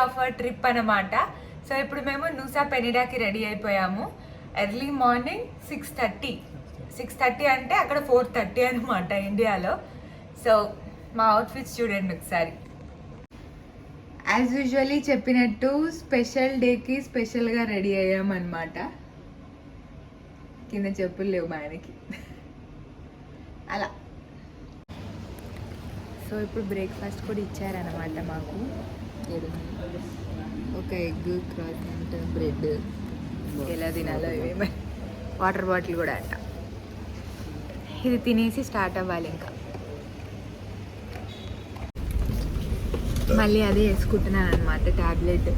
Of trip అనమాట. So ఇప్పుడు మేము నూసా పెనిడాకి రెడీ అయిపోయాము. ఎర్లీ మార్నింగ్ 6:30 అంటే అక్కడ 4:30 అనమాట ఇండియాలో. సో మా అవుట్ఫిట్స్ చూడండి ఒకసారి. యాజ్ యూజువల్లీ చెప్పినట్టు స్పెషల్ డేకి స్పెషల్గా రెడీ అయ్యామన్నమాట. కింద చెప్పులు లేవు మా ఆయనకి అలా. సో ఇప్పుడు బ్రేక్ఫాస్ట్ కూడా ఇచ్చారనమాట మాకు. ఒక ఎగ్, క్రాసెంట్, బ్రెడ్, ఎలా తినాలో ఇవేమో, వాటర్ బాటిల్ కూడా అంట. ఇది తినేసి స్టార్ట్ అవ్వాలి. ఇంకా మళ్ళీ అదే వేసుకుంటున్నాను అనమాట ట్యాబ్లెట్.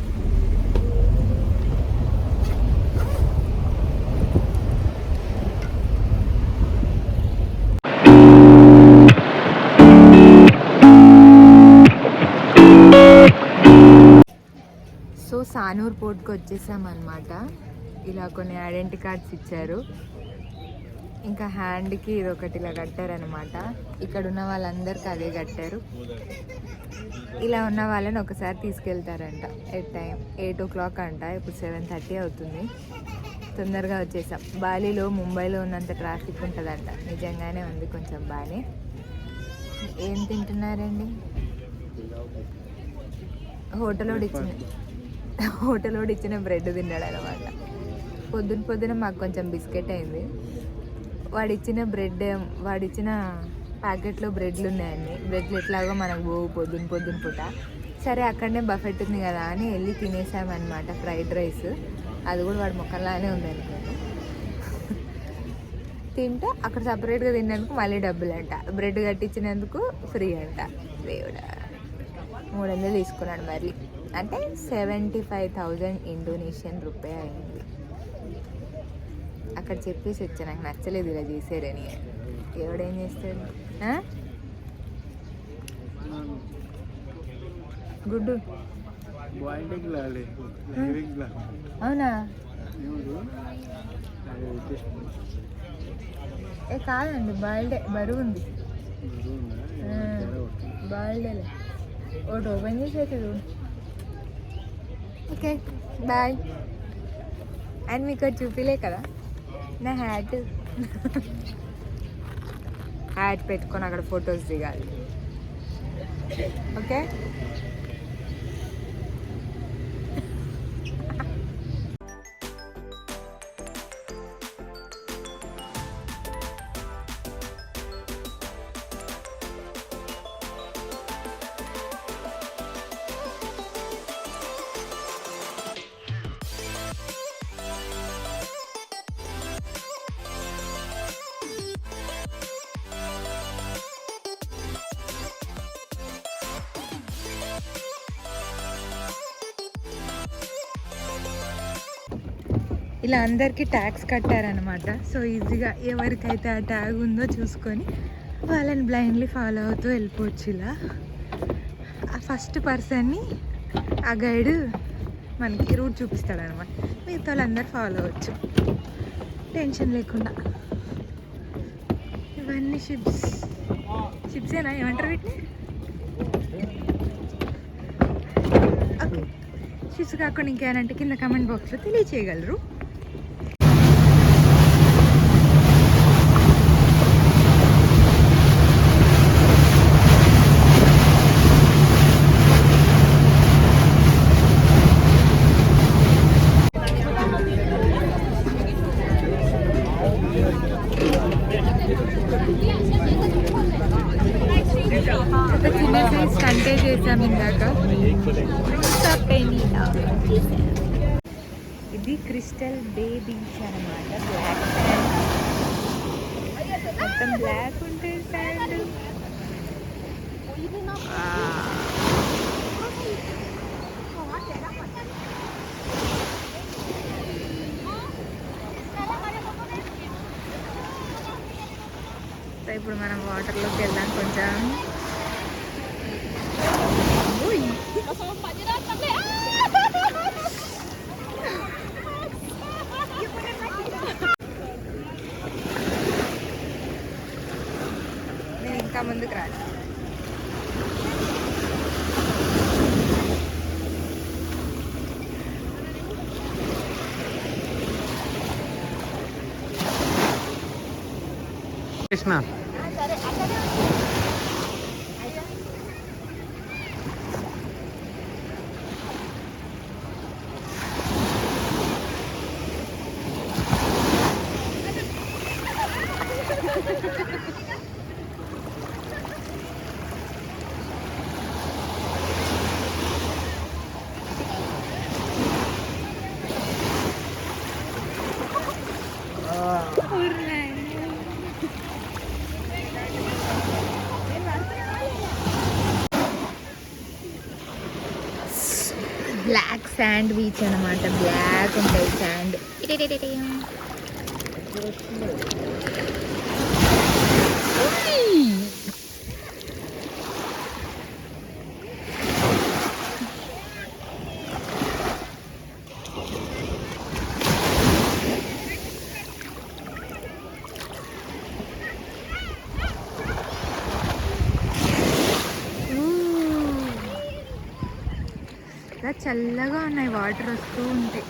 సో సానూర్ పోర్ట్కి వచ్చేసామన్నమాట. ఇలా కొన్ని ఐడెంటిటీ కార్డ్స్ ఇచ్చారు. ఇంకా హ్యాండ్కి ఇది ఒకటి ఇలా కట్టారనమాట. ఇక్కడ ఉన్న వాళ్ళందరికీ అదే కట్టారు. ఇలా ఉన్న వాళ్ళని ఒకసారి తీసుకెళ్తారంట. ఎట్ టైం 8 o'clock అంట. ఇప్పుడు 7:30 అవుతుంది. తొందరగా వచ్చేసాం. బాలీలో, ముంబైలో ఉన్నంత ట్రాఫిక్ ఉంటుందంట. నిజంగానే ఉంది కొంచెం బాగానే. ఏం తింటున్నారండి? హోటలోడు ఇచ్చిన బ్రెడ్ తిన్నాడు అనమాట. పొద్దున మాకు కొంచెం బిస్కెట్ అయింది. వాడిచ్చిన ప్యాకెట్లో బ్రెడ్లు ఉన్నాయండి. బ్రెడ్లు ఎట్లాగో మనకు పోవు పొద్దున పూట. సరే అక్కడనే బఫెట్ ఉంది కదా అని వెళ్ళి తినేసామన్నమాట. ఫ్రైడ్ రైస్, అది కూడా వాడి మొక్కలానే ఉంది అనుకోండి. తింటే అక్కడ సపరేట్గా తిన్నందుకు మళ్ళీ డబ్బులు అంట. బ్రెడ్ కట్టించినందుకు ఫ్రీ అంట. దేవుడా, 300 తీసుకున్నాడు మళ్ళీ. అంటే 75,000 ఇండోనేషియన్ రూపాయ అయింది. అక్కడ చెప్పేసి వచ్చా, నాకు నచ్చలేదు ఇలా చేశారని. ఎవడేం చేస్తాడు? గుడ్డు అవునా? కాదండి, బాయిల్డే. బరువు ఉంది. బాయిల్డేలే. ఒకటి ఓపెన్ చేసి అయితే చూడు. Okay bye. అండ్ మీకు చూపిలే కదా నా హ్యాట్ పెట్టుకొని అక్కడ ఫొటోస్ దిగాలి. ఓకే. ఇలా అందరికీ ట్యాగ్స్ కట్టారనమాట. సో ఈజీగా ఎవరికైతే ఆ ట్యాగ్ ఉందో చూసుకొని వాళ్ళని బ్లైండ్లీ ఫాలో అవుతూ వెళ్ళిపోవచ్చు. ఇలా ఆ ఫస్ట్ పర్సన్ని ఆ గైడ్ మనకి రూట్ చూపిస్తాడనమాట. మిగతా వాళ్ళందరూ ఫాలో అవ్వచ్చు టెన్షన్ లేకుండా. ఇవన్నీ షిప్సేనా, ఏమంటారు వీటిని? ఓకే, షిప్స్ కాకుండా ఇంకేనంటే కింద కమెంట్ బాక్స్లో తెలియచేయగలరు. చిన్న సైజ్ కంటే చేసాం ఇందాక. ఇది క్రిస్టల్ బే బీచ్ అనమాట. బ్లాక్ శాండ్, మొత్తం బ్లాక్ ఉంటే శాండ్. ఇప్పుడు మనం వాటర్లోకి వెళ్దాం కొంచెం. నేను ఇంకా ముందుకు రాను. కృష్ణ బ్లాక్ శాండ్ బీచ్ అనమాట. బ్లాక్ ఉంటుంది శాండ్. చల్లగా ఉన్నాయి, వాటర్ వస్తూ ఉంటాయి.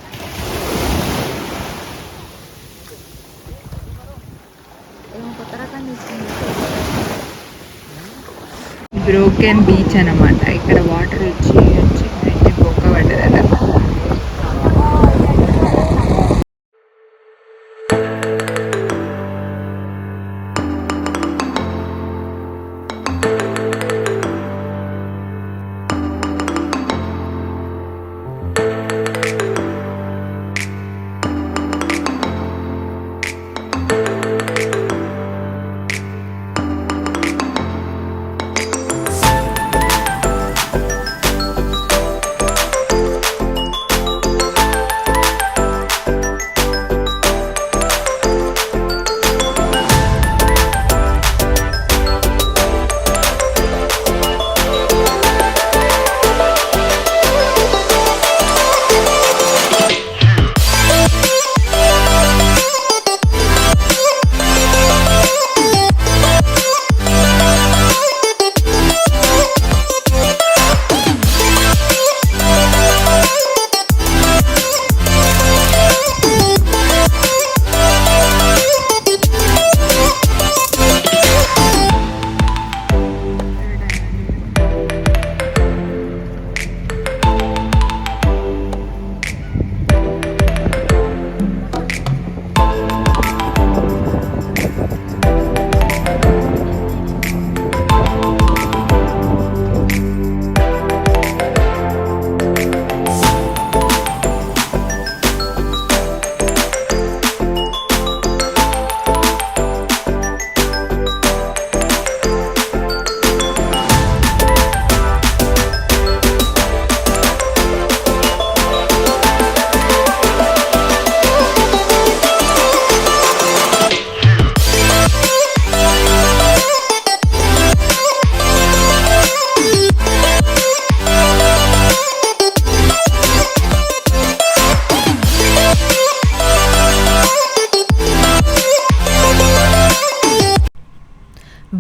కొత్త రకం తీసుకుంది. బ్రోకెన్ బీచ్ అనమాట. ఇక్కడ వాటర్ వచ్చి వచ్చి బొక్క పడ్డదట.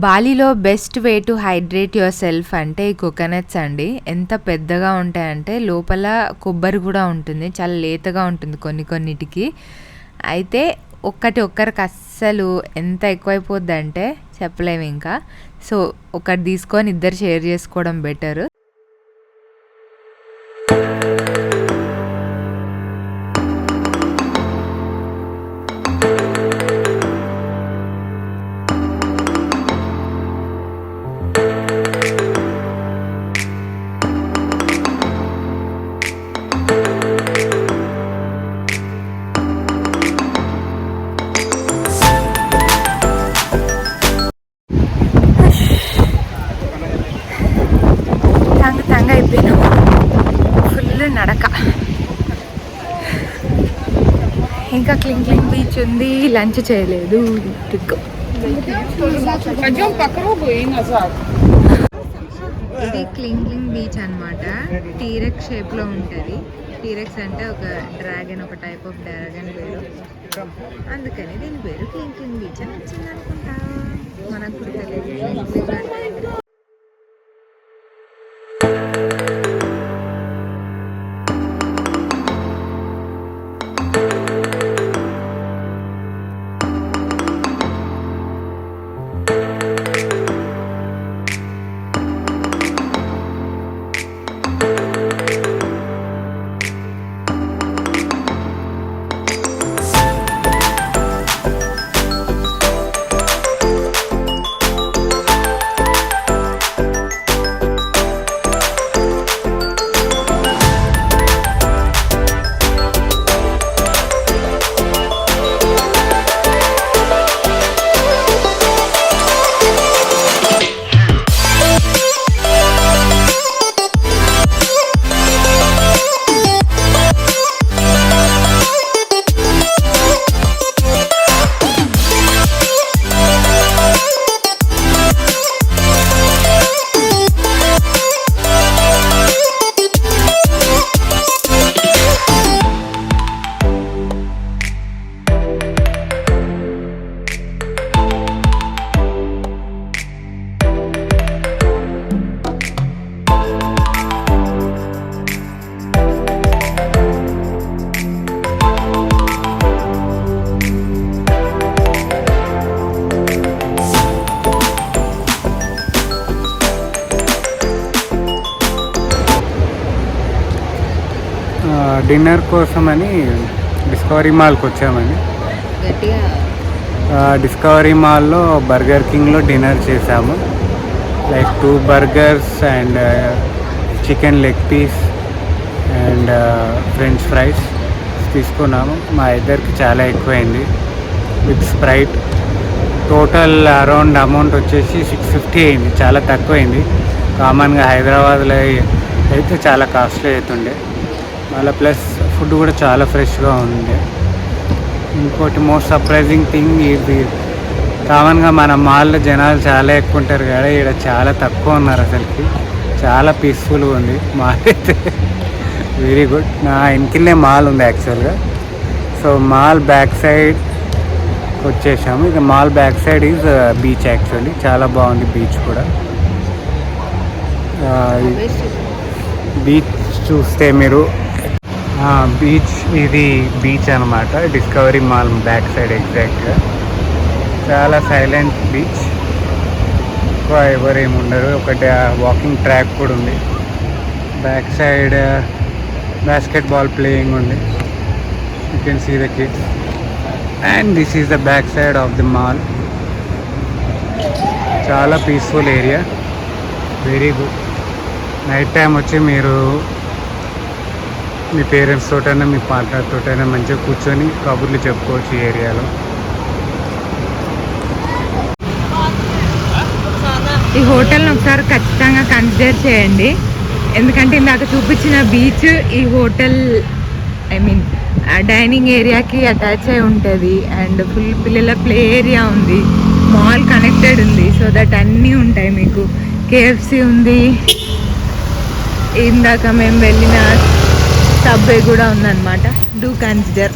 బాలీలో best way to hydrate yourself అంటే ఈ కోకోనట్స్ అండి. ఎంత పెద్దగా ఉంటాయంటే లోపల కొబ్బరి కూడా ఉంటుంది. చాలా లేతగా ఉంటుంది కొన్నిటికి. అయితే ఒక్కరికి అస్సలు ఎంత ఎక్కువైపోద్ది అంటే చెప్పలేము ఇంకా. సో ఒకటి తీసుకొని ఇద్దరు షేర్ చేసుకోవడం బెటర్. ఫుల్ నడక. ఇంకా క్లింగ్ బీచ్ ఉంది. లంచ్ చేయలేదు. ఇది క్లింగ్ బీచ్ అనమాట. టీరెక్స్ షేప్లో ఉంటుంది. టీరెక్స్ అంటే ఒక డ్రాగన్, ఒక టైప్ ఆఫ్ డ్రాగన్ పేరు. అందుకని దీని పేరు క్లింగ్ బీచ్ అని వచ్చింది అనుకుంటా. మనకు కూడా తెలియదు. డిన్నర్ కోసమని డిస్కవరీ మాల్కి వచ్చామండి. గట్టిగా డిస్కవరీ మాల్లో బర్గర్ కింగ్లో డిన్నర్ చేసాము. Like 2 burgers and chicken leg piece and french fries తీసుకున్నాము. మా ఇద్దరికి చాలా ఎక్కువైంది with sprite. Total around amount వచ్చేసి 650 అయింది. చాలా తక్కువైంది. కామన్గా హైదరాబాద్లో అయితే చాలా కాస్ట్లీ అవుతుండే. మళ్ళీ ప్లస్ ఫుడ్ కూడా చాలా ఫ్రెష్గా ఉండే. ఇంకోటి మోస్ట్ సర్ప్రైజింగ్ థింగ్, ఇది కామన్గా మన మాల్లో జనాలు చాలా ఎక్కువ ఉంటారు కదా, ఇక్కడ చాలా తక్కువ ఉన్నారు. అసలుకి చాలా పీస్ఫుల్గా ఉంది మాల్ అయితే. Very good. నా ఇంటినే మాల్ ఉంది యాక్చువల్గా. సో మాల్ బ్యాక్ సైడ్ వచ్చేసాము. ఇక mall back side is beach. Actually చాలా బాగుంది బీచ్ కూడా. బీచ్ చూస్తే మీరు బీచ్, ఇది బీచ్ అనమాట. డిస్కవరీ మాల్ బ్యాక్ సైడ్ ఎగ్జాక్ట్గా. చాలా సైలెంట్ బీచ్, ఎక్కువ ఎవరేమి ఉండరు. ఒకటి వాకింగ్ ట్రాక్ కూడా ఉంది. బ్యాక్ సైడ్ బాస్కెట్బాల్ ప్లేయింగ్ ఉంది. You can see the kids. And this is the back side of the mall. చాలా peaceful area, very good. Night time వచ్చి మీరు మీ పేరెంట్స్ తోటైనా మీ పార్ట్నర్ తోటైనా మంచిగా కూర్చొని కబుర్లు చెప్పుకోవచ్చు ఈ ఏరియాలో. ఈ హోటల్ని ఒకసారి ఖచ్చితంగా కన్సిడర్ చేయండి. ఎందుకంటే ఇందాక చూపించిన బీచ్ ఈ హోటల్ డైనింగ్ ఏరియాకి అటాచ్ అయి ఉంటుంది. అండ్ ఫుల్ పిల్లల ప్లే ఏరియా ఉంది, మాల్ కనెక్టెడ్ ఉంది. సో దట్ అన్నీ ఉంటాయి మీకు. కేఎఫ్సి ఉంది, ఇందాక మేము వెళ్ళిన సబ్వే కూడా ఉందన్నమాట. Do consider.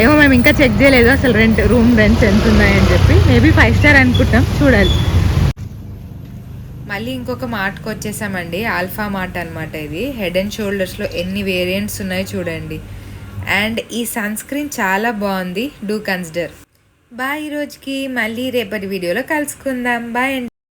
ఏమో మేము ఇంకా చెక్ చేయలేదు అసలు రూమ్ రెంట్స్ ఎంత ఉన్నాయని చెప్పి. మేబీ 5 స్టార్ అనుకుంటాం, చూడాలి. మళ్ళీ ఇంకొక మార్ట్కి వచ్చేసామండి. ఆల్ఫా మార్ట్ అనమాట ఇది. హెడ్ అండ్ షోల్డర్స్లో ఎన్ని వేరియంట్స్ ఉన్నాయో చూడండి. అండ్ ఈ సన్ స్క్రీన్ చాలా బాగుంది. Do consider. బాయ్. ఈరోజుకి మళ్ళీ రేపటి వీడియోలో కలుసుకుందాం. బాయ్ అండి.